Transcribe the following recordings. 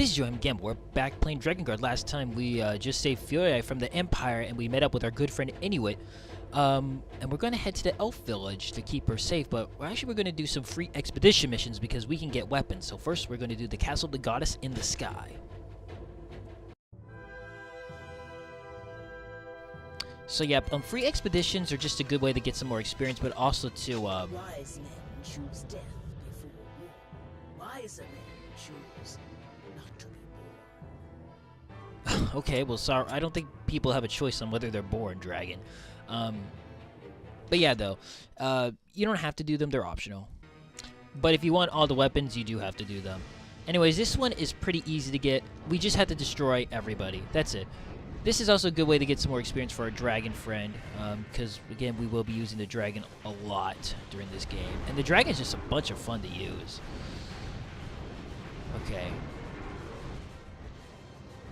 This is Yohhamgambal. We're back playing Drakengard. Last time we just saved Fury from the Empire, and we met up with our good friend Inuit. And we're going to head to the Elf Village to keep her safe, but we're going to do some free expedition missions because we can get weapons. So first, we're going to do the Castle of the Goddess in the Sky. So yeah, free expeditions are just a good way to get some more experience, but also to Wise men choose death before war. Wiser men choose not to be born. Okay, well, sorry, I don't think people have a choice on whether they're born dragon. But yeah, though, you don't have to do them; they're optional. But if you want all the weapons, you do have to do them. Anyways, this one is pretty easy to get. We just have to destroy everybody. That's it. This is also a good way to get some more experience for our dragon friend, because, again, we will be using the dragon a lot during this game. And the dragon is just a bunch of fun to use. Okay.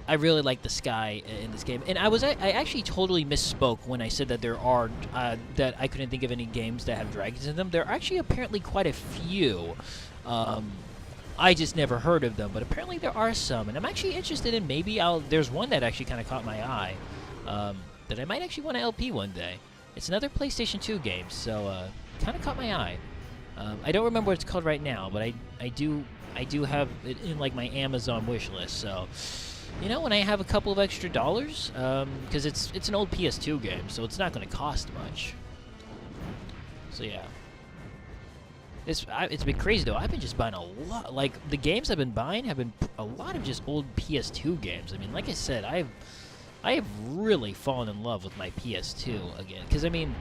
I really like the sky in this game. And I actually totally misspoke when I said that there are, that I couldn't think of any games that have dragons in them. There are actually apparently quite a few. I just never heard of them, but apparently there are some, and I'm actually interested in maybe there's one that actually kind of caught my eye, that I might actually want to LP one day. It's another PlayStation 2 game, so kind of caught my eye. I don't remember what it's called right now, but I do have it in like my Amazon wish list. So, you know, when I have a couple of extra dollars, because it's an old PS2 game, so it's not going to cost much. So yeah. It's been crazy, though. I've been just buying a lot. Like, the games I've been buying have been a lot of just old PS2 games. I mean, like I said, I have really fallen in love with my PS2 again. Because, I mean,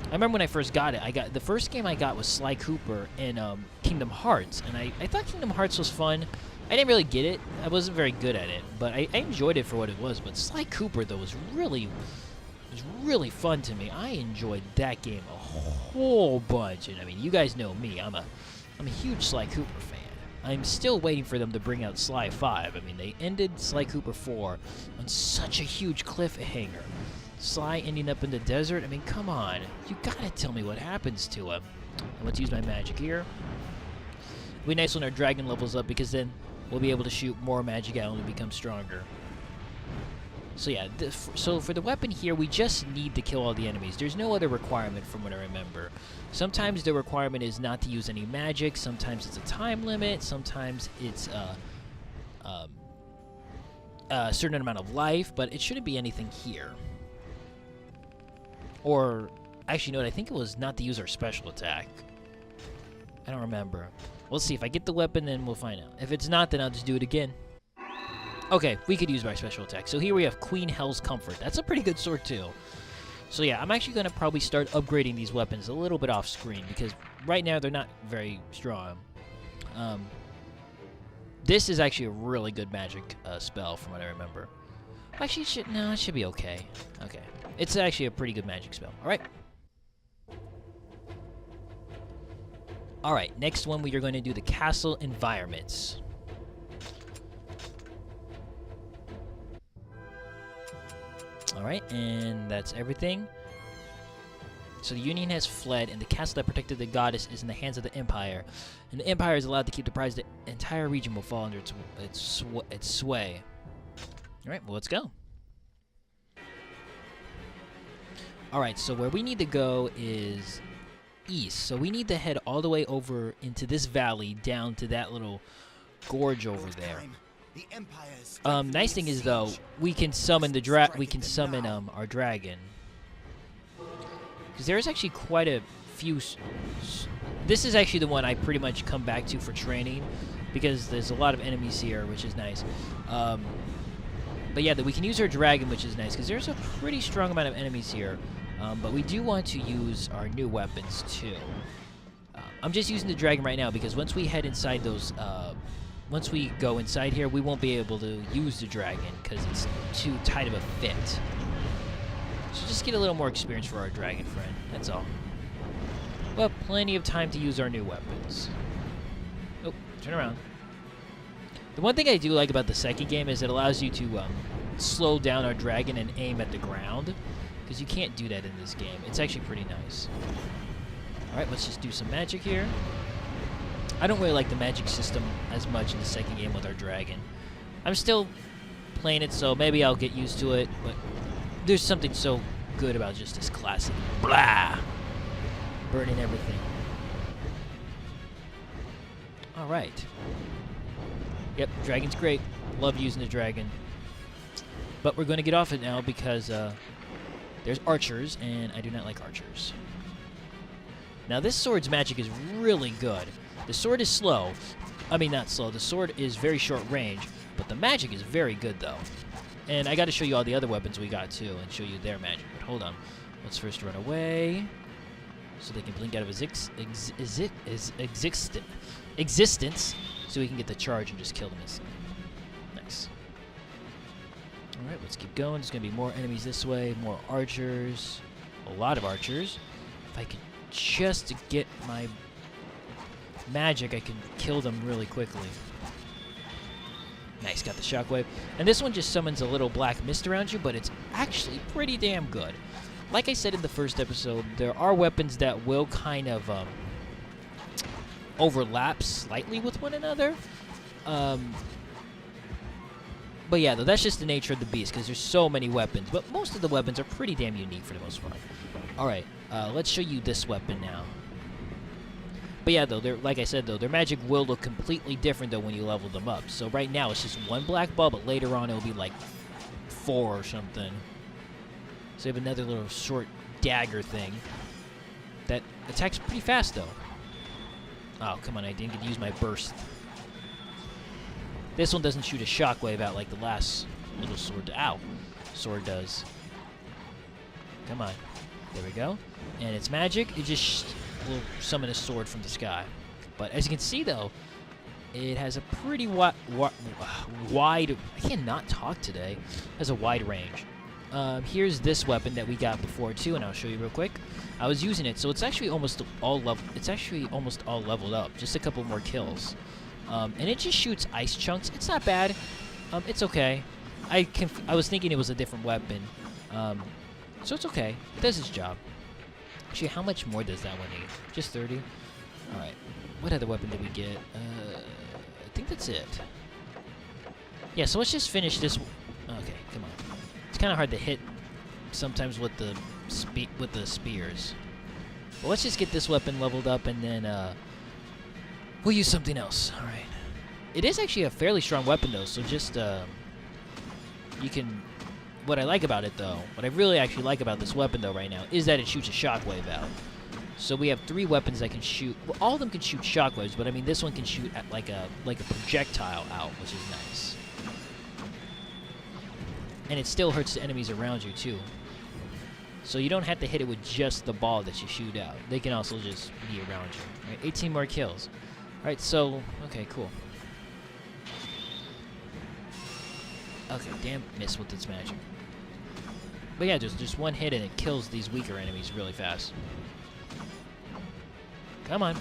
I remember when I first got it, the first game I got was Sly Cooper in Kingdom Hearts. And I thought Kingdom Hearts was fun. I didn't really get it. I wasn't very good at it. But I enjoyed it for what it was. But Sly Cooper, though, was really fun to me. I enjoyed that game a whole bunch, and I mean, you guys know me. I'm a huge Sly Cooper fan. I'm still waiting for them to bring out Sly 5. I mean, they ended Sly Cooper 4 on such a huge cliffhanger. Sly ending up in the desert. I mean, come on, you gotta tell me what happens to him. Let's use my magic here. It'll be nice when our dragon levels up, because then we'll be able to shoot more magic out and become stronger. So yeah, so for the weapon here, we just need to kill all the enemies. There's no other requirement from what I remember. Sometimes the requirement is not to use any magic, sometimes it's a time limit, sometimes it's a certain amount of life, but it shouldn't be anything here. Or, actually, no, I think it was not to use our special attack. I don't remember. We'll see. If I get the weapon, then we'll find out. If it's not, then I'll just do it again. Okay, we could use my special attack. So here we have Queen Hell's Comfort. That's a pretty good sword, too. So yeah, I'm actually going to probably start upgrading these weapons a little bit off screen, because right now they're not very strong. This is actually a really good magic spell, from what I remember. Actually, it should be okay. Okay. It's actually a pretty good magic spell. Alright. Alright, next one we are going to do the castle environments. Alright, and that's everything. So the Union has fled, and the castle that protected the goddess is in the hands of the Empire. And the Empire is allowed to keep the prize. The entire region will fall under its sway. Alright, well, let's go. Alright, so where we need to go is east. So we need to head all the way over into this valley, down to that little gorge over there. Nice thing is, though, we can summon our dragon. Because there's actually quite a few. This is actually the one I pretty much come back to for training, because there's a lot of enemies here, which is nice. But yeah, we can use our dragon, which is nice, because there's a pretty strong amount of enemies here. But we do want to use our new weapons too. I'm just using the dragon right now, because once we head inside those. Once we go inside here, we won't be able to use the dragon because it's too tight of a fit. So just get a little more experience for our dragon friend, that's all. But plenty of time to use our new weapons. Oh, turn around. The one thing I do like about the second game is it allows you to slow down our dragon and aim at the ground, because you can't do that in this game. It's actually pretty nice. Alright, let's just do some magic here. I don't really like the magic system as much in the second game with our dragon. I'm still playing it, so maybe I'll get used to it, but there's something so good about just this classic. Blah! Burning everything. Alright. Yep, dragon's great. Love using the dragon. But we're going to get off it now because there's archers, and I do not like archers. Now, this sword's magic is really good. The sword is slow. I mean, not slow. The sword is very short range, but the magic is very good, though. And I got to show you all the other weapons we got, too, and show you their magic. But hold on. Let's first run away so they can blink out of existence so we can get the charge and just kill them instantly. Nice. Alright, let's keep going. There's going to be more enemies this way, more archers, a lot of archers. If I could just get my magic, I can kill them really quickly. Nice, got the shockwave. And this one just summons a little black mist around you, but it's actually pretty damn good. Like I said in the first episode, there are weapons that will kind of overlap slightly with one another. But yeah, though, that's just the nature of the beast, because there's so many weapons. But most of the weapons are pretty damn unique for the most part. Alright, let's show you this weapon now. But yeah, though, like I said, though, their magic will look completely different, though, when you level them up. So right now, it's just one black ball, but later on, it'll be like 4 or something. So you have another little short dagger thing that attacks pretty fast, though. Oh, come on, I didn't get to use my burst. This one doesn't shoot a shockwave out like the last little sword. Ow. Sword does. Come on. There we go. And it's magic. It just will summon a sword from the sky. But as you can see, though, it has a pretty wide... I cannot talk today. It has a wide range. Here's this weapon that we got before, too, and I'll show you real quick. I was using it, so it's actually almost all leveled up. Just a couple more kills. And it just shoots ice chunks. It's not bad. It's okay. I was thinking it was a different weapon. So it's okay. It does its job. Actually, how much more does that one need? Just 30? Alright. What other weapon did we get? I think that's it. Yeah, so let's just finish this. Okay, come on. It's kind of hard to hit sometimes with the spears. But let's just get this weapon leveled up, and then we'll use something else. All right. It is actually a fairly strong weapon, though, so just you can... What I like about it, though, what I really actually like about this weapon, though, right now, is that it shoots a shockwave out. So we have 3 weapons that can shoot... Well, all of them can shoot shockwaves, but I mean, this one can shoot at like a projectile out, which is nice. And it still hurts the enemies around you, too. So you don't have to hit it with just the ball that you shoot out. They can also just be around you. All right, 18 more kills. All right, so... Okay, cool. Okay, damn, miss with its magic. But yeah, just one hit and it kills these weaker enemies really fast. Come on.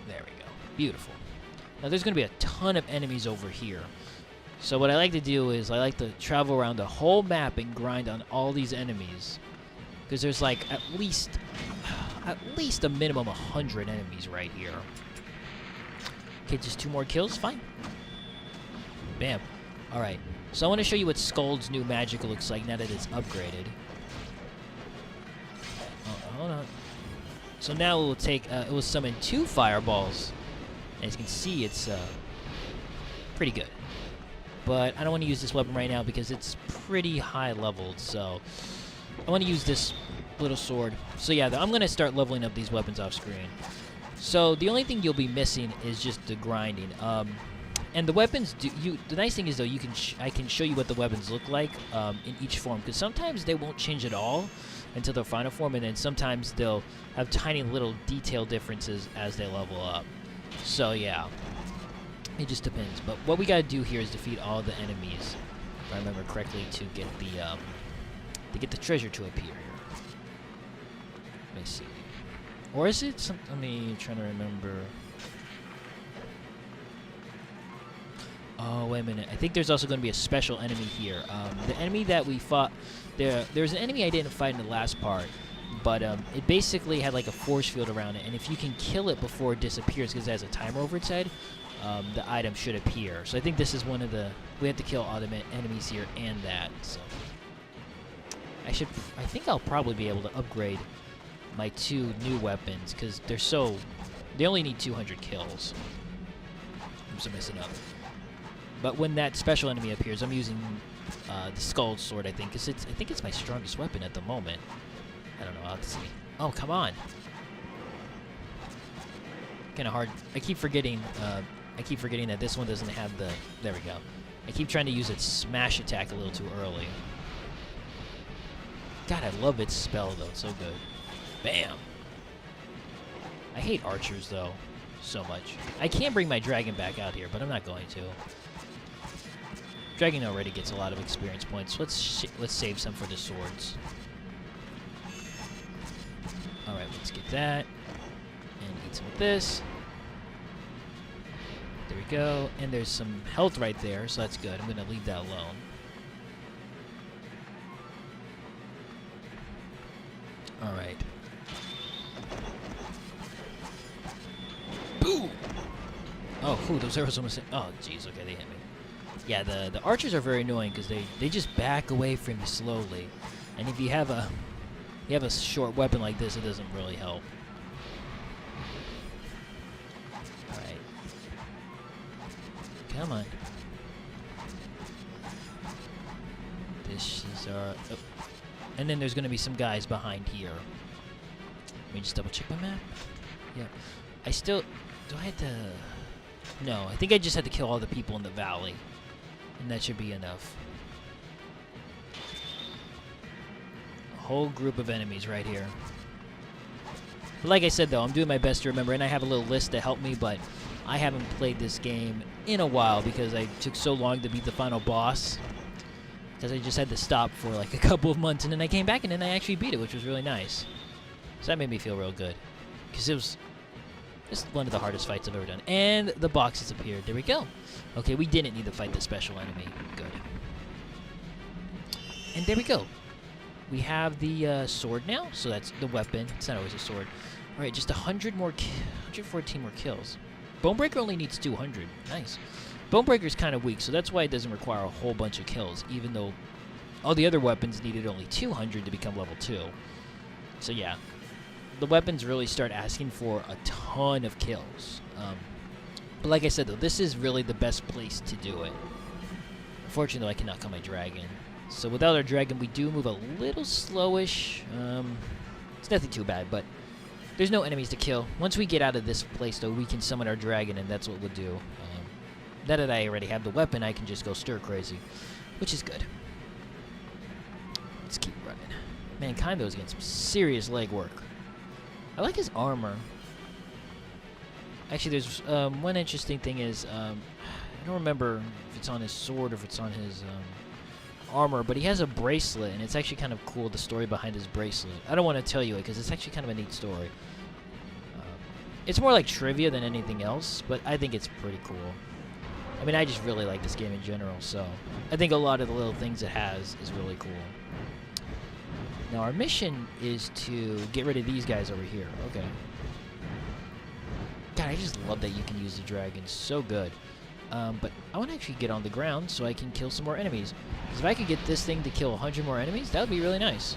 There we go. Beautiful. Now there's going to be a ton of enemies over here. So what I like to do is I like to travel around the whole map and grind on all these enemies. Because there's like at least a minimum 100 enemies right here. Okay, just 2 more kills? Fine. Bam. Alright. So I want to show you what Skuld's new magic looks like now that it's upgraded. Oh, hold on. So now it will take, it will summon 2 fireballs. As you can see, it's pretty good. But I don't want to use this weapon right now because it's pretty high leveled, so I want to use this little sword. So yeah, I'm going to start leveling up these weapons off screen. So the only thing you'll be missing is just the grinding. And the weapons, the nice thing is, though, I can show you what the weapons look like in each form, because sometimes they won't change at all until their final form, and then sometimes they'll have tiny little detail differences as they level up. So yeah, it just depends. But what we gotta do here is defeat all the enemies, if I remember correctly, to get the treasure to appear here. Let me see, or is it some? Let me try to remember. Oh, wait a minute. I think there's also going to be a special enemy here. The enemy that we fought... There's an enemy I didn't fight in the last part, but it basically had like a force field around it, and if you can kill it before it disappears, because it has a timer over its head, the item should appear. So I think this is one of the... We have to kill all the enemies here and that. So I think I'll probably be able to upgrade my 2 new weapons because they're so... They only need 200 kills. I'm just messing up. But when that special enemy appears, I'm using the Skull Sword, I think, because I think it's my strongest weapon at the moment. I don't know. I'll have to see. Oh, come on. Kind of hard. I keep forgetting that this one doesn't have the... There we go. I keep trying to use its smash attack a little too early. God, I love its spell, though. It's so good. Bam! I hate archers, though, so much. I can bring my dragon back out here, but I'm not going to. Dragon already gets a lot of experience points. Let's save some for the swords. Alright, let's get that. And eat some of this. There we go. And there's some health right there, so that's good. I'm going to leave that alone. Alright. Boom! Oh, whew, those arrows almost hit. Oh, jeez, okay, they hit me. Yeah, the archers are very annoying because they just back away from you slowly. And if you have a short weapon like this, it doesn't really help. Alright. Come on. This is our... Oh. And then there's going to be some guys behind here. Let me just double check my map. Yeah. I still... Do I have to... No, I think I just had to kill all the people in the valley. And that should be enough. A whole group of enemies right here. But like I said, though, I'm doing my best to remember. And I have a little list to help me, but I haven't played this game in a while because I took so long to beat the final boss. Because I just had to stop for like a couple of months. And then I came back and then I actually beat it, which was really nice. So that made me feel real good. Because it was... It's one of the hardest fights I've ever done. And the boxes appeared. There we go. Okay, we didn't need to fight the special enemy. Good. And there we go. We have the sword now. So that's the weapon. It's not always a sword. All right, just 114 more kills. Bonebreaker only needs 200. Nice. Bonebreaker's kind of weak, so that's why it doesn't require a whole bunch of kills, even though all the other weapons needed only 200 to become level 2. So yeah. The weapons really start asking for a ton of kills. But like I said, though, this is really the best place to do it. Unfortunately, I cannot kill my dragon. So without our dragon, we do move a little slowish. It's nothing too bad, but there's no enemies to kill. Once we get out of this place, though, we can summon our dragon, and that's what we'll do. Now that I already have the weapon, I can just go stir crazy, which is good. Let's keep running. Mankind, though, is getting some serious legwork. I like his armor. Actually, there's one interesting thing is, I don't remember if it's on his sword or if it's on his armor, but he has a bracelet, and it's actually kind of cool, the story behind his bracelet. I don't want to tell you it, because it's actually kind of a neat story. It's more like trivia than anything else, but I think it's pretty cool. I mean, I just really like this game in general, so I think a lot of the little things it has is really cool. Now, our mission is to get rid of these guys over here. Okay. God, I just love that you can use the dragon. So good. But I want to actually get on the ground so I can kill some more enemies. Because if I could get this thing to kill 100 more enemies, that would be really nice.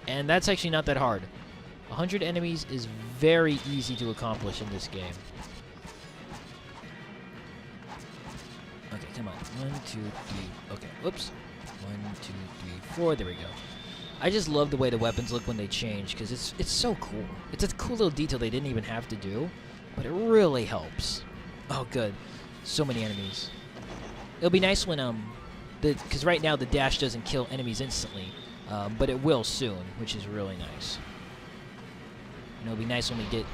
And that's actually not that hard. 100 enemies is very easy to accomplish in this game. Okay, come on. 1, 2, 3. Okay, whoops. 1, 2, 3, 4. There we go. I just love the way the weapons look when they change, because it's so cool. It's a cool little detail they didn't even have to do, but it really helps. Oh, good. So many enemies. It'll be nice when, because right now the dash doesn't kill enemies instantly, but it will soon, which is really nice. And it'll be nice when we get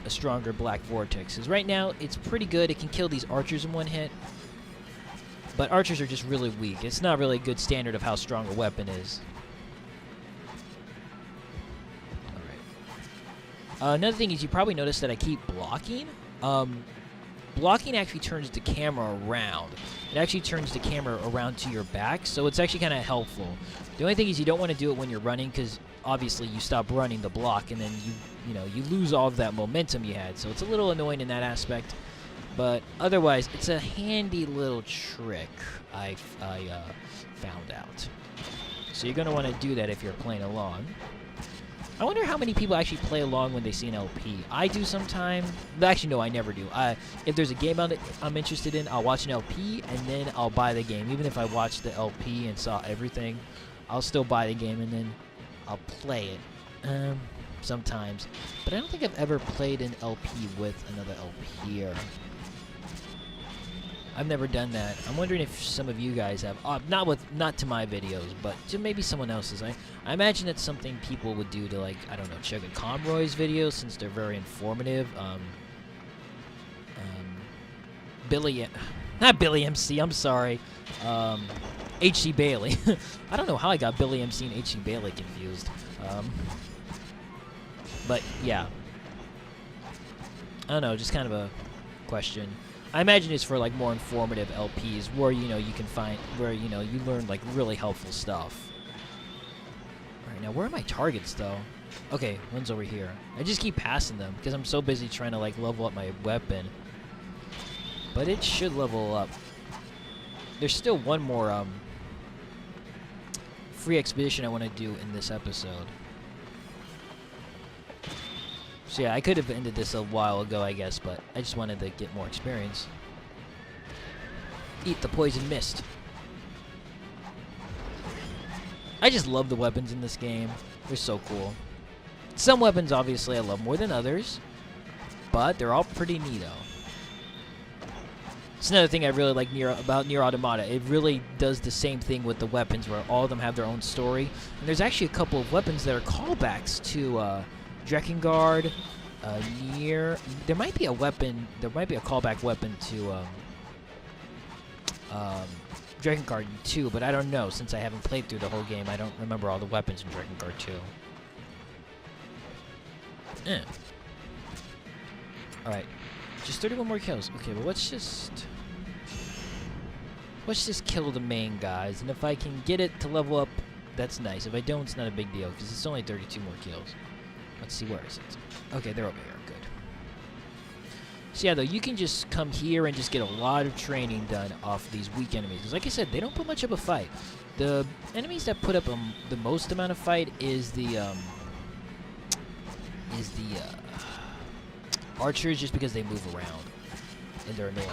a stronger black vortex, because right now it's pretty good. It can kill these archers in one hit, but archers are just really weak. It's not really a good standard of how strong a weapon is. Another thing is you probably noticed that I keep blocking. Blocking actually turns the camera around. It actually turns the camera around to your back, so it's actually kind of helpful. The only thing is you don't want to do it when you're running, because obviously you stop running the block, and then you lose all of that momentum you had. So it's a little annoying in that aspect. But otherwise, it's a handy little trick I found out. So you're going to want to do that if you're playing along. I wonder how many people actually play along when they see an LP. I do sometimes. Actually, no, I never do. If there's a game I'm interested in, I'll watch an LP, and then I'll buy the game. Even if I watched the LP and saw everything, I'll still buy the game, and then I'll play it. Sometimes. But I don't think I've ever played an LP with another LPer. I've never done that. I'm wondering if some of you guys have. Not to my videos, but to maybe someone else's. I imagine it's something people would do to, like, I don't know, check a Conroy's videos since they're very informative. Not Billy MC. I'm sorry. H.C. Bailey. I don't know how I got Billy MC and H.C. Bailey confused. But yeah. I don't know. Just kind of a question. I imagine it's for, like, more informative LPs where, you know, you can find, where, you know, you learn, like, really helpful stuff. Alright, now where are my targets, though? Okay, one's over here. I just keep passing them because I'm so busy trying to, like, level up my weapon. But it should level up. There's still one more, free expedition I want to do in this episode. So yeah, I could have ended this a while ago, I guess, but I just wanted to get more experience. Eat the poison mist. I just love the weapons in this game. They're so cool. Some weapons, obviously, I love more than others, but they're all pretty neato. It's another thing I really like about Nier Automata. It really does the same thing with the weapons, where all of them have their own story. And there's actually a couple of weapons that are callbacks to Drakengard, Nier. There might be a weapon. There might be a callback weapon to Drakengard 2, but I don't know since I haven't played through the whole game. I don't remember all the weapons in Drakengard 2. All right, just 31 more kills. Okay, well let's just kill the main guys, and if I can get it to level up, that's nice. If I don't, it's not a big deal because it's only 32 more kills. Let's see, where is it? Okay, they're over here. Good. So yeah, though, you can just come here and just get a lot of training done off these weak enemies. Because like I said, they don't put much of a fight. The enemies that put up the most amount of fight is the archers, just because they move around and they're annoying.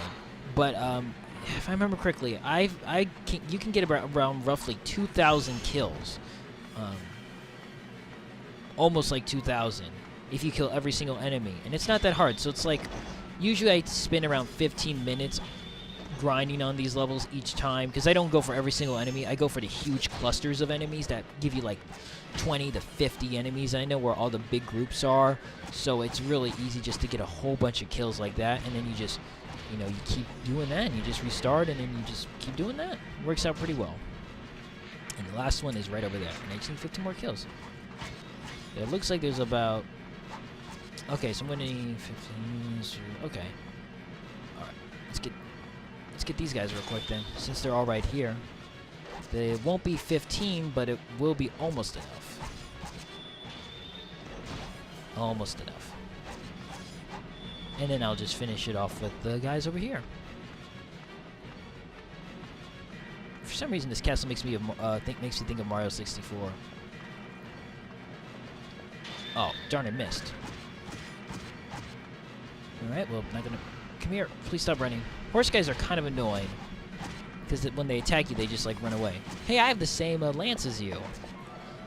But if I remember correctly, you can get around roughly 2,000 kills. Almost like 2,000 if you kill every single enemy, and it's not that hard. So it's like, usually I spend around 15 minutes grinding on these levels each time, because I don't go for every single enemy. I go for the huge clusters of enemies that give you like 20 to 50 enemies. I know where all the big groups are, so it's really easy just to get a whole bunch of kills like that, and then you just, you know, you keep doing that, and you just restart, and then you just keep doing that. It works out pretty well. And the last one is right over there, and I just need 15 more kills. It looks like there's about... Okay, so I'm going to need 15... Okay. Alright, let's get these guys real quick then, since they're all right here. They won't be 15, but it will be almost enough. Almost enough. And then I'll just finish it off with the guys over here. For some reason, this castle makes me think of Mario 64. Oh, darn it, missed. Alright, well, not gonna... Come here, please stop running. Horse guys are kind of annoying, because when they attack you, they just, like, run away. Hey, I have the same lance as you.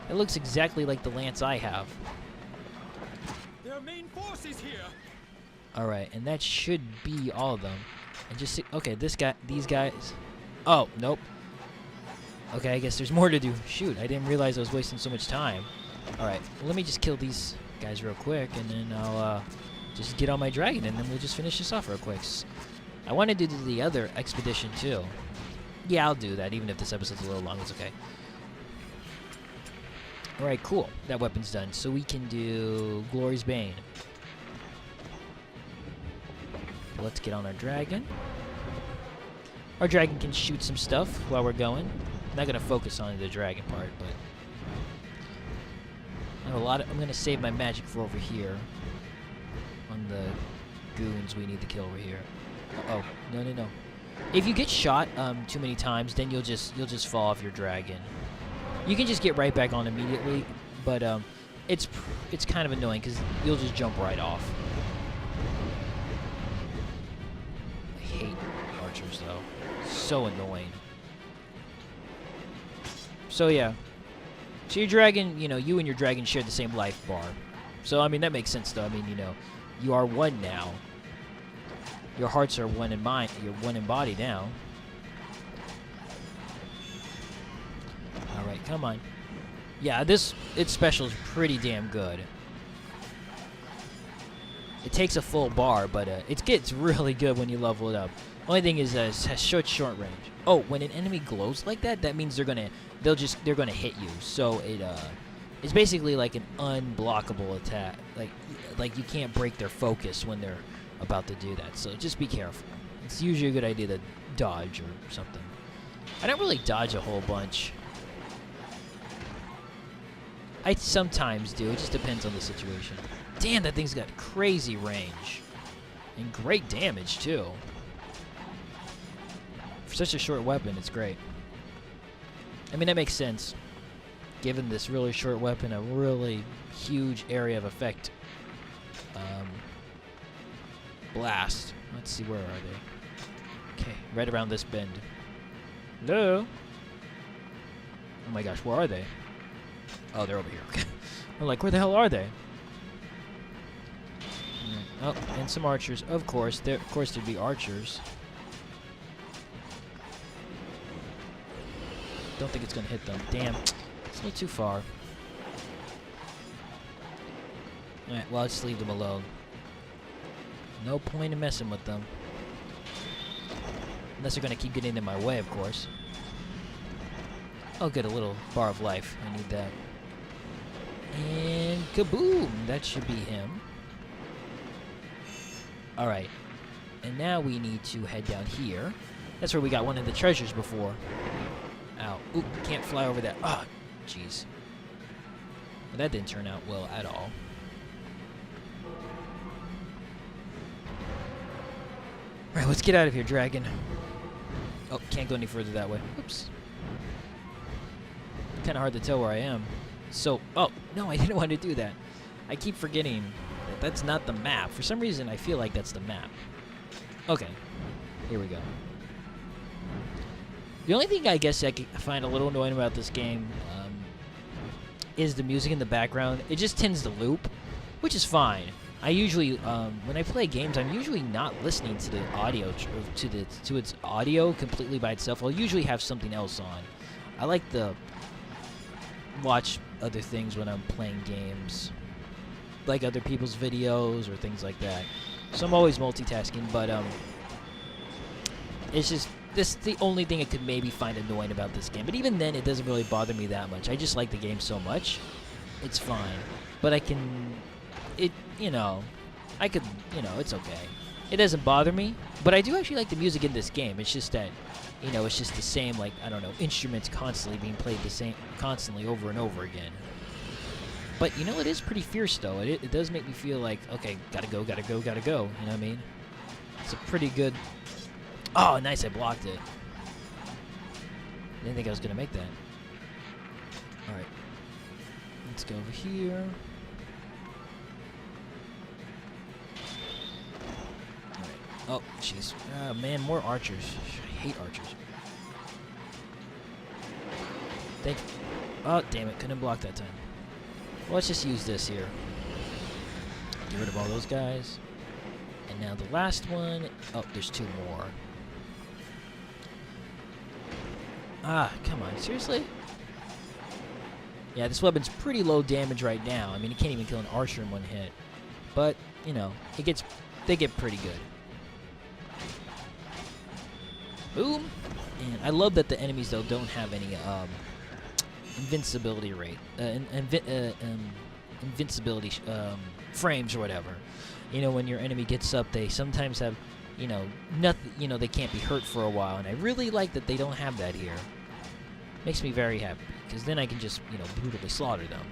It looks exactly like the lance I have. Their main force is here. Alright, and that should be all of them. And just see... Okay, these guys... Oh, nope. Okay, I guess there's more to do. Shoot, I didn't realize I was wasting so much time. Alright, well, let me just kill these guys real quick, and then I'll just get on my dragon, and then we'll just finish this off real quick. I wanted to do the other expedition, too. Yeah, I'll do that, even if this episode's a little long, it's okay. Alright, cool. That weapon's done. So we can do Glory's Bane. Let's get on our dragon. Our dragon can shoot some stuff while we're going. I'm not going to focus on the dragon part, but... I'm gonna save my magic for over here on the goons we need to kill over here. Uh-oh. No, no, no. If you get shot too many times, then you'll just fall off your dragon. You can just get right back on immediately, but it's kind of annoying because you'll just jump right off. I hate archers though. So annoying. So yeah. So your dragon, you know, you and your dragon share the same life bar. So I mean that makes sense though. I mean, you know, you are one now. Your hearts are one in mind. You're one in body now. All right, come on. Yeah, its special is pretty damn good. It takes a full bar, but it gets really good when you level it up. Only thing is it has short range. Oh, when an enemy glows like that, that means they're gonna hit you. So it's basically like an unblockable attack. Like you can't break their focus when they're about to do that. So just be careful. It's usually a good idea to dodge or something. I don't really dodge a whole bunch. I sometimes do. It just depends on the situation. Damn, that thing's got crazy range. And great damage, too. For such a short weapon, it's great. I mean, that makes sense. Given this really short weapon, a really huge area of effect. Blast. Let's see, where are they? Okay, right around this bend. Hello? Oh my gosh, where are they? Oh, they're over here. Okay. I'm like, where the hell are they? Oh, and some archers. Of course, there'd be archers. Don't think it's gonna hit them. Damn, it's a little too far. All right, well, I'll just leave them alone. No point in messing with them. Unless they're gonna keep getting in my way, of course. I'll get a little bar of life. I need that. And kaboom! That should be him. Alright. And now we need to head down here. That's where we got one of the treasures before. Ow. Oop, can't fly over that. Ah, jeez. Well, that didn't turn out well at all. Alright, let's get out of here, dragon. Oh, can't go any further that way. Oops. Kind of hard to tell where I am. So, oh, no, I didn't want to do that. I keep forgetting that that's not the map. For some reason, I feel like that's the map. Okay, here we go. The only thing I guess I find a little annoying about this game is the music in the background. It just tends to loop, which is fine. I usually, when I play games, I'm usually not listening to the audio, to its audio completely by itself. I'll usually have something else on. I like to watch other things when I'm playing games, like other people's videos or things like that. So I'm always multitasking, but it's just the only thing I could maybe find annoying about this game. But even then, it doesn't really bother me that much. I just like the game so much, it's fine. But I could, it's okay. It doesn't bother me, but I do actually like the music in this game. It's just that, it's just the same, like, I don't know, instruments constantly being played constantly over and over again. But, it is pretty fierce, though. It does make me feel like, okay, gotta go, gotta go, gotta go. You know what I mean? It's a pretty good... Oh, nice, I blocked it. Didn't think I was going to make that. Alright. Let's go over here. Oh, jeez. Man, more archers. I hate archers. Oh, damn it. Couldn't block that time. Well, let's just use this here. Get rid of all those guys. And now the last one. Oh, there's two more. Ah, come on. Seriously? Yeah, this weapon's pretty low damage right now. I mean, it can't even kill an archer in one hit. But, they get pretty good. Boom! And I love that the enemies, though, don't have any invincibility rate. Invincibility frames or whatever. When your enemy gets up, they sometimes have, nothing, they can't be hurt for a while. And I really like that they don't have that here. Makes me very happy, because then I can just, brutally slaughter them.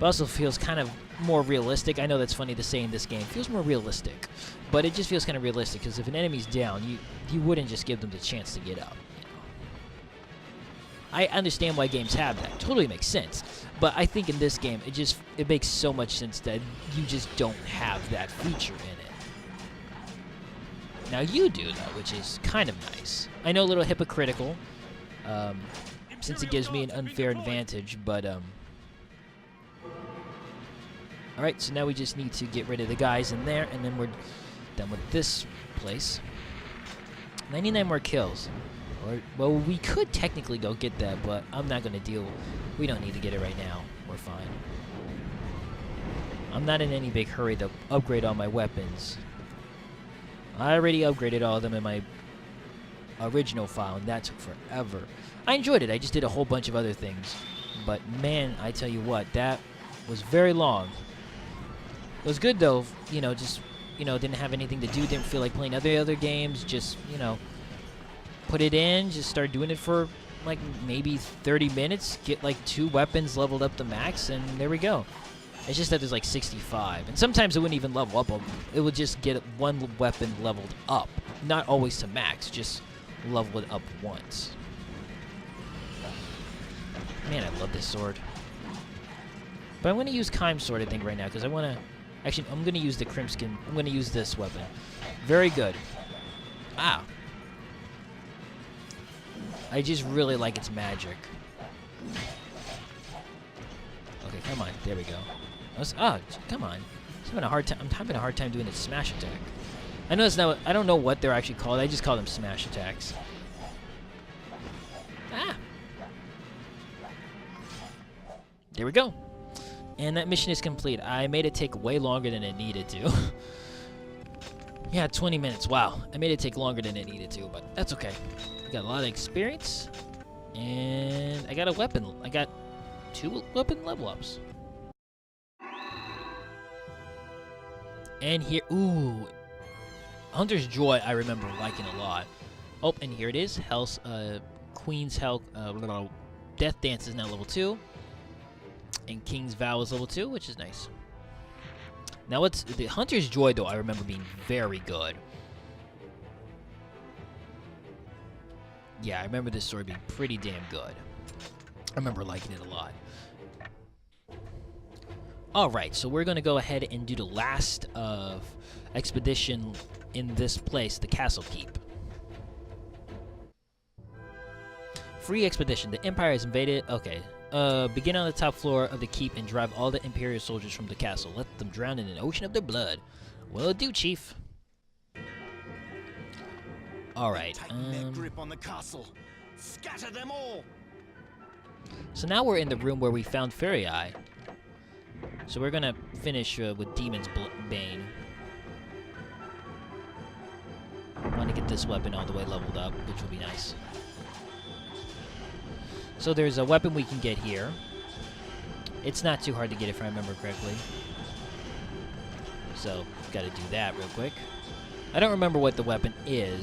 but also feels kind of more realistic. I know that's funny to say in this game. It feels more realistic, but it just feels kind of realistic because if an enemy's down, you wouldn't just give them the chance to get up. You know? I understand why games have that. Totally makes sense. But I think in this game, it makes so much sense that you just don't have that feature in it. Now you do, though, which is kind of nice. I know a little hypocritical, since it gives me an unfair advantage, but, Alright, so now we just need to get rid of the guys in there, and then we're done with this place. 99 more kills. Well, we could technically go get that, but I'm not going to deal. We don't need to get it right now. We're fine. I'm not in any big hurry to upgrade all my weapons. I already upgraded all of them in my original file, and that took forever. I enjoyed it. I just did a whole bunch of other things. But, man, I tell you what, that was very long. It was good, though. You know, just, you know, didn't have anything to do. Didn't feel like playing other games. Just, you know, put it in. Just start doing it for, like, maybe 30 minutes. Get, like, 2 weapons leveled up to max, and there we go. It's just that there's, like, 65. And sometimes it wouldn't even level up. It would just get 1 weapon leveled up. Not always to max. Just level it up once. Man, I love this sword. But I'm going to use Kime sword, I think, right now, because I want to... Actually, I'm going to use the Crimson. I'm going to use this weapon. Very good. Ah. I just really like its magic. Okay, come on. There we go. Come on. I'm having a hard time doing its smash attack. I know it's not... I don't know what they're actually called. I just call them smash attacks. Ah. There we go. And that mission is complete. I made it take way longer than it needed to. Yeah, 20 minutes. Wow. I made it take longer than it needed to, but that's okay. I got a lot of experience. And I got a weapon. I got 2 weapon level ups. And here... Ooh. Hunter's Joy I remember liking a lot. Oh, and here it is. Queen's Hell... Death Dance is now level 2. And King's Vow is level 2, which is nice. Now, what's the Hunter's Joy, though, I remember being very good. Yeah, I remember this sword being pretty damn good. I remember liking it a lot. Alright, so we're going to go ahead and do the last of expedition in this place, the Castle Keep. Free expedition. The Empire has invaded... Okay. Begin on the top floor of the keep and drive all the Imperial soldiers from the castle. Let them drown in an ocean of their blood. Will do, Chief. Alright. Tighten their grip on the castle. Scatter them all. So now we're in the room where we found Fairy Eye. So we're gonna finish with Demon's Bane. I want to get this weapon all the way leveled up, which will be nice. So there's a weapon we can get here. It's not too hard to get if I remember correctly. So, gotta do that real quick. I don't remember what the weapon is.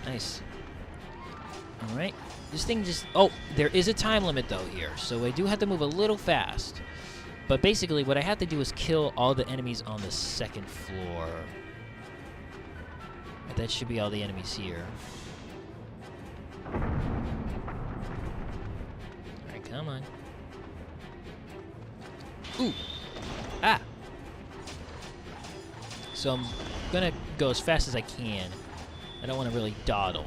Nice. Alright. This thing just... Oh, there is a time limit, though, here. So I do have to move a little fast. But basically, what I have to do is kill all the enemies on the 2nd floor. That should be all the enemies here. Alright, come on. Ooh! Ah! So I'm gonna go as fast as I can. I don't want to really dawdle.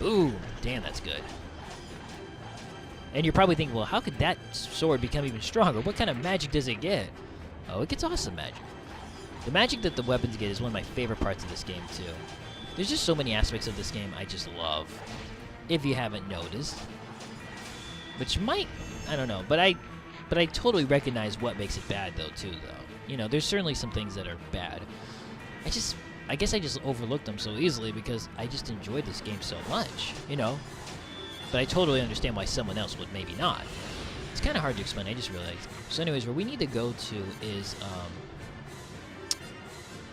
Ooh! Damn, that's good. And you're probably thinking, well, how could that sword become even stronger? What kind of magic does it get? Oh, it gets awesome magic. The magic that the weapons get is one of my favorite parts of this game, too. There's just so many aspects of this game I just love, if you haven't noticed. Which might, I don't know, but I totally recognize what makes it bad, though, too, though. You know, there's certainly some things that are bad. I guess I just overlooked them so easily because I just enjoyed this game so much, you know? But I totally understand why someone else would maybe not. It's kind of hard to explain, I just realized. So anyways, where we need to go to is,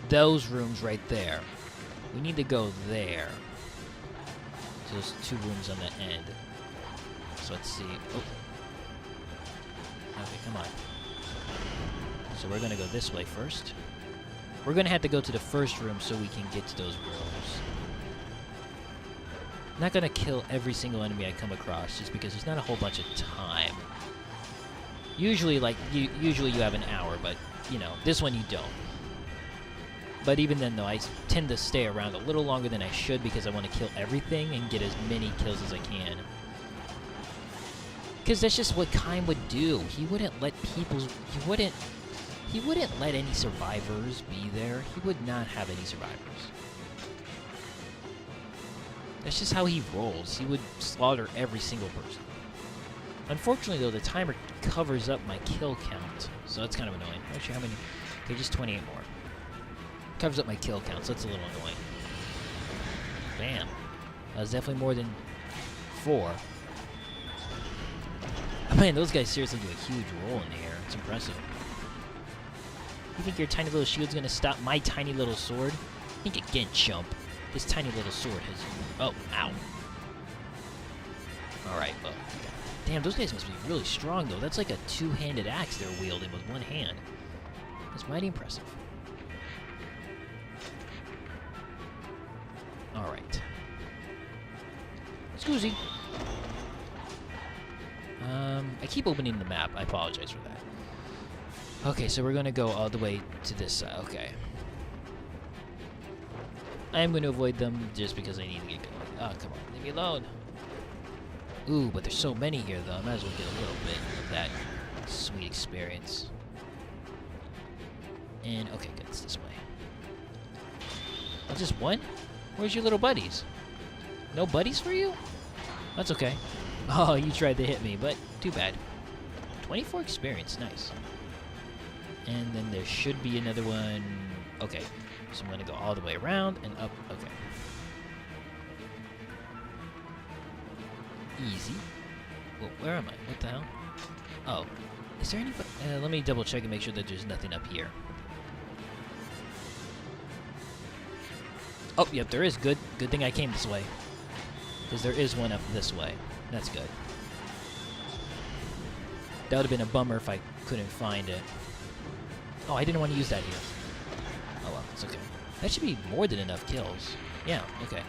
those rooms right there. We need to go there. So there's 2 rooms on the end. So let's see. Oh. Okay, come on. So we're gonna go this way first. We're gonna have to go to the first room so we can get to those rooms. I'm not gonna kill every single enemy I come across just because there's not a whole bunch of time. Usually, like, usually you have an hour, but, you know, this one you don't. But even then, though, I tend to stay around a little longer than I should because I want to kill everything and get as many kills as I can. Because that's just what Kaim would do. He wouldn't let people... He wouldn't let any survivors be there. He would not have any survivors. That's just how he rolls. He would slaughter every single person. Unfortunately, though, the timer covers up my kill count, so that's kind of annoying. I'm not sure how many... Okay, just 28 more. Covers up my kill count, so that's a little annoying. Bam. That was definitely more than 4. Man, those guys seriously do a huge roll in the air. It's impressive. You think your tiny little shield's gonna stop my tiny little sword? Think again, chump. This tiny little sword has... Oh, ow. Alright, well... Damn, those guys must be really strong, though. That's like a two-handed axe they're wielding with one hand. That's mighty impressive. Alright. Scoozy. I keep opening the map. I apologize for that. Okay, so we're gonna go all the way to this side. Okay. I am going to avoid them just because I need to get going. Oh, come on. Leave me alone. Ooh, but there's so many here, though. I might as well get a little bit of that sweet experience. And, okay, good. It's this way. Oh, just one? Where's your little buddies? No buddies for you? That's okay. Oh, you tried to hit me, but too bad. 24 experience. Nice. And then there should be another one. Okay. So I'm going to go all the way around and up. Okay. Easy. Well, where am I? What the hell? Oh. Is there anybody? Let me double check and make sure that there's nothing up here. Oh, yep, there is. Good thing I came this way. Because there is one up this way. That's good. That would have been a bummer if I couldn't find it. Oh, I didn't want to use that here. Oh well, it's okay. That should be more than enough kills. Yeah, okay.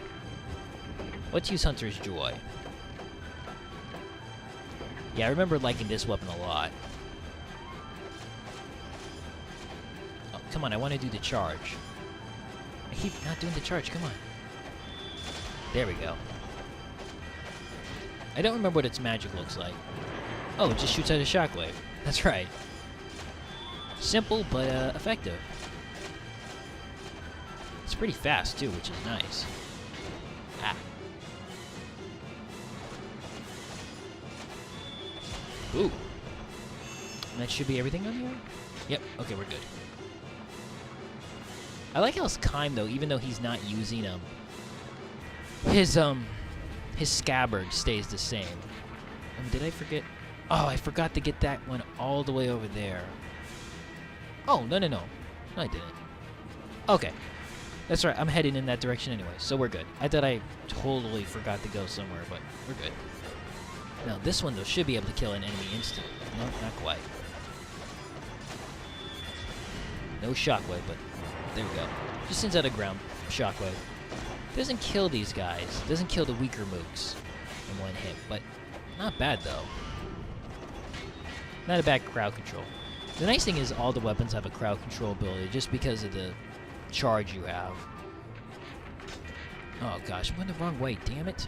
Let's use Hunter's Joy. Yeah, I remember liking this weapon a lot. Oh, come on, I want to do the charge. I keep not doing the charge, come on. There we go. I don't remember what its magic looks like. Oh, it just shoots out a shockwave. That's right. Simple, but effective. It's pretty fast, too, which is nice. Ah. Ooh. And that should be everything on here? Yep, okay, we're good. I like how Kaim, though, even though he's not using his scabbard stays the same. Did I forget? Oh, I forgot to get that one all the way over there. Oh, no. No, I didn't. Okay. That's right, I'm heading in that direction anyway, so we're good. I thought I totally forgot to go somewhere, but we're good. Now, this one, though, should be able to kill an enemy instantly. No, not quite. No shockwave, but there we go. Just sends out a ground shockwave. Doesn't kill these guys. Doesn't kill the weaker mooks in one hit, but not bad, though. Not a bad crowd control. The nice thing is all the weapons have a crowd control ability just because of the charge you have. Oh gosh, I'm going the wrong way, damn it.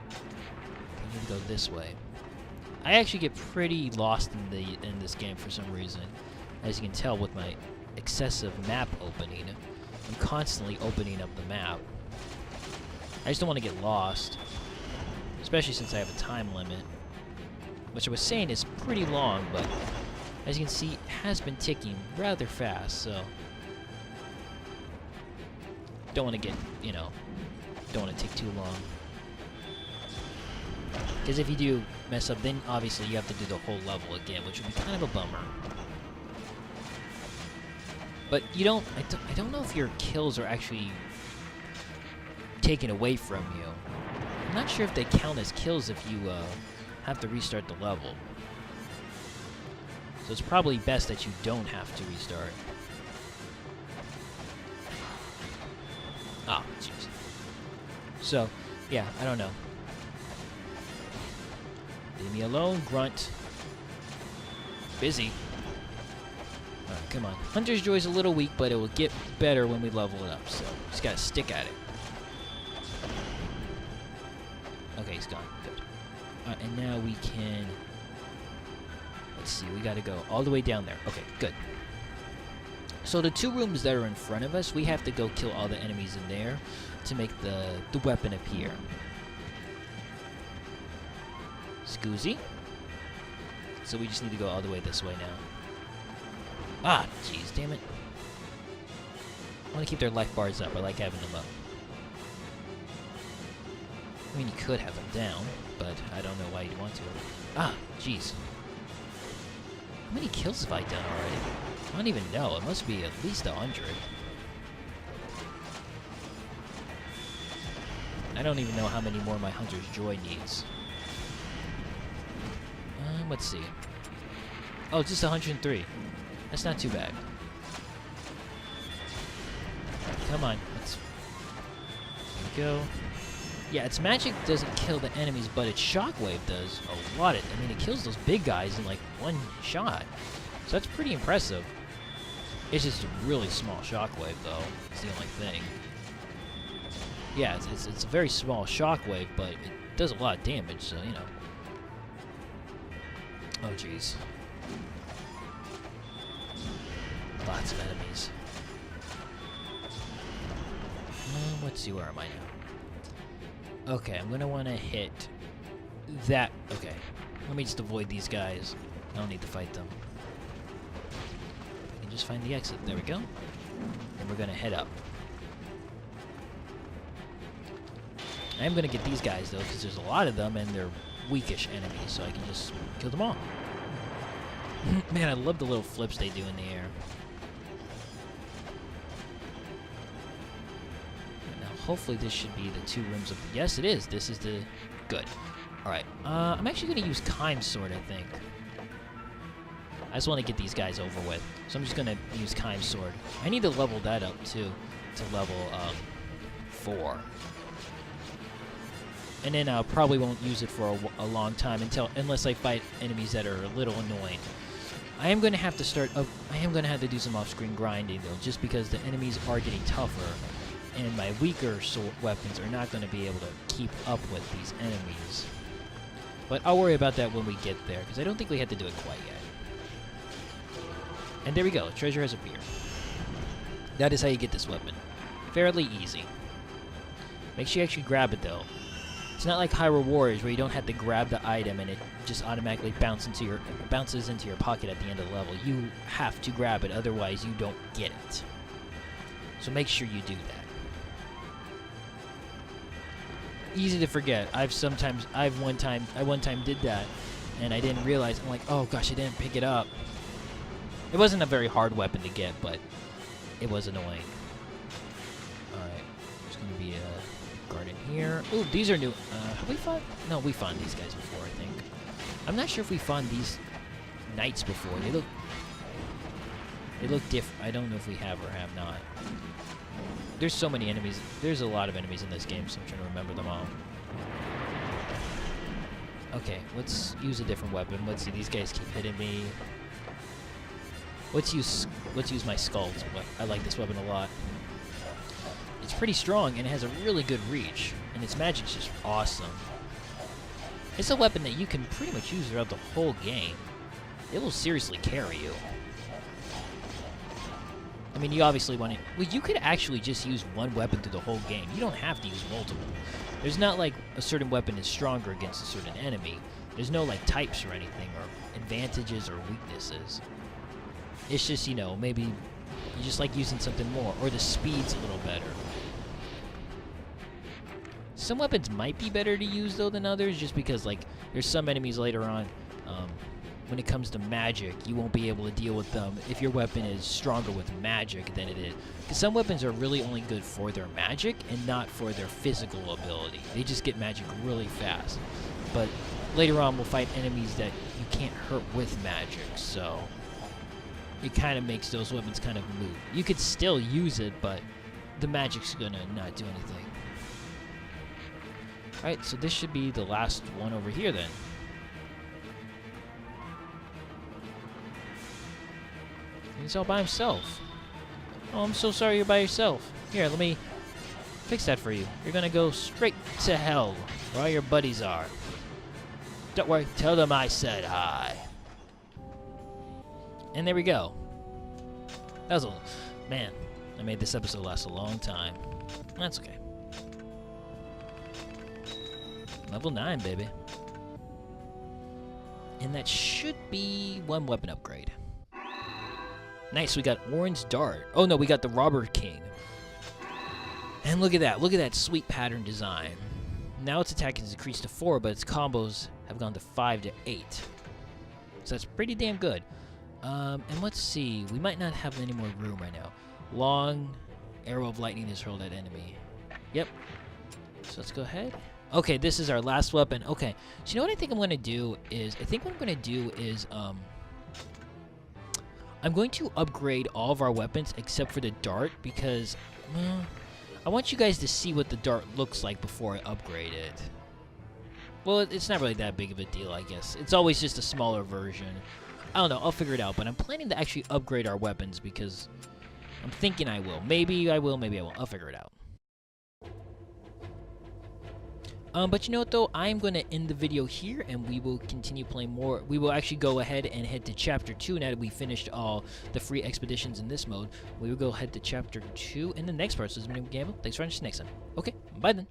I need to go this way. I actually get pretty lost in this game for some reason. As you can tell with my excessive map opening. I'm constantly opening up the map. I just don't want to get lost. Especially since I have a time limit. Which I was saying is pretty long, but as you can see, it has been ticking rather fast, so don't want to get, you know, don't want to take too long. Because if you do mess up, then obviously you have to do the whole level again, which would be kind of a bummer. But you don't, I don't know if your kills are actually taken away from you. I'm not sure if they count as kills if you have to restart the level. So it's probably best that you don't have to restart. Ah, jeez. So, yeah, I don't know. Leave me alone, grunt. Busy. Alright, come on. Hunter's Joy's a little weak, but it will get better when we level it up, so just gotta stick at it. Okay, he's gone. Good. And now we can... Let's see, we gotta go all the way down there. Okay, good. So the 2 rooms that are in front of us, we have to go kill all the enemies in there to make the weapon appear. Scoozy. So we just need to go all the way this way now. Ah, jeez, damn it. I want to keep their life bars up. I like having them up. I mean, you could have them down, but I don't know why you'd want to. Ah, jeez. How many kills have I done already? I don't even know. It must be at least 100. I don't even know how many more my Hunter's Joy needs. Let's see. Oh, just 103. That's not too bad. Come on. Let's... There we go. Yeah, its magic doesn't kill the enemies, but its shockwave does a lot. I mean, it kills those big guys in like 1 shot. So that's pretty impressive. It's just a really small shockwave, though. It's the only thing. Yeah, it's a very small shockwave, but it does a lot of damage, so, you know. Oh, jeez. Lots of enemies. Let's see, where am I now? Okay, I'm going to want to hit that. Okay, let me just avoid these guys. I don't need to fight them. I can just find the exit. There we go. And we're going to head up. I am going to get these guys, though, because there's a lot of them, and they're weakish enemies, so I can just kill them all. Man, I love the little flips they do in the air. Now, hopefully this should be the 2 rooms of... Yes, it is. This is the... Good. Alright. I'm actually going to use Kime Sword, I think. I just want to get these guys over with. So I'm just going to use Kime Sword. I need to level that up, too, to level 4. And then I probably won't use it for a long time unless I fight enemies that are a little annoying. I am going to have to start up. I am going to have to do some off-screen grinding though, just because the enemies are getting tougher, and my weaker weapons are not going to be able to keep up with these enemies. But I'll worry about that when we get there, because I don't think we had to do it quite yet. And there we go. Treasure has appeared. That is how you get this weapon. Fairly easy. Make sure you actually grab it though. It's not like Hyrule Warriors where you don't have to grab the item and it just automatically bounces into your pocket at the end of the level. You have to grab it, otherwise you don't get it. So make sure you do that. Easy to forget. I one time did that and I didn't realize. I'm like, oh gosh, I didn't pick it up. It wasn't a very hard weapon to get, but it was annoying. Alright, there's gonna be a garden here. Ooh, these are new. Have we fought? No, we fought these guys before, I think. I'm not sure if we fought these knights before. They look different. I don't know if we have or have not. There's so many enemies. There's a lot of enemies in this game, so I'm trying to remember them all. Okay, let's use a different weapon. Let's see. These guys keep hitting me. Let's use my skulls. I like this weapon a lot. It's pretty strong, and it has a really good reach, and its magic's just awesome. It's a weapon that you can pretty much use throughout the whole game. It will seriously carry you. I mean, you obviously want to... Well, you could actually just use one weapon through the whole game. You don't have to use multiple. There's not like a certain weapon is stronger against a certain enemy. There's no like types or anything, or advantages or weaknesses. It's just, you know, maybe you just like using something more, or the speed's a little better. Some weapons might be better to use, though, than others, just because, like, there's some enemies later on, when it comes to magic, you won't be able to deal with them if your weapon is stronger with magic than it is. Because some weapons are really only good for their magic and not for their physical ability. They just get magic really fast. But later on we'll fight enemies that you can't hurt with magic, so it kind of makes those weapons kind of moot. You could still use it, but the magic's gonna not do anything. Alright, so this should be the last one over here then. He's all by himself. Oh, I'm so sorry you're by yourself. Here, let me fix that for you. You're gonna go straight to hell, where all your buddies are. Don't worry, tell them I said hi. And there we go. That was a... Man, I made this episode last a long time. That's okay. Level 9, baby. And that should be one weapon upgrade. Nice, we got Orange Dart. Oh no, we got the Robber King. And look at that sweet pattern design. Now its attack is increased to 4, but its combos have gone to 5 to 8. So that's pretty damn good. And let's see, we might not have any more room right now. Long arrow of lightning is hurled at enemy. Yep. So let's go ahead. Okay, this is our last weapon. Okay, so you know what I think I'm going to do is, I'm going to upgrade all of our weapons except for the dart because, I want you guys to see what the dart looks like before I upgrade it. Well, it's not really that big of a deal, I guess. It's always just a smaller version. I don't know, I'll figure it out, but I'm planning to actually upgrade our weapons because I'm thinking I will. Maybe I will, maybe I won't. I'll figure it out. But you know what, though? I'm going to end the video here, and we will continue playing more. We will actually go ahead and head to Chapter 2 now that we finished all the free expeditions in this mode. We will go ahead to Chapter 2 in the next part. So this has been Yohhamgambal. Thanks for watching. Next time. Okay, bye then.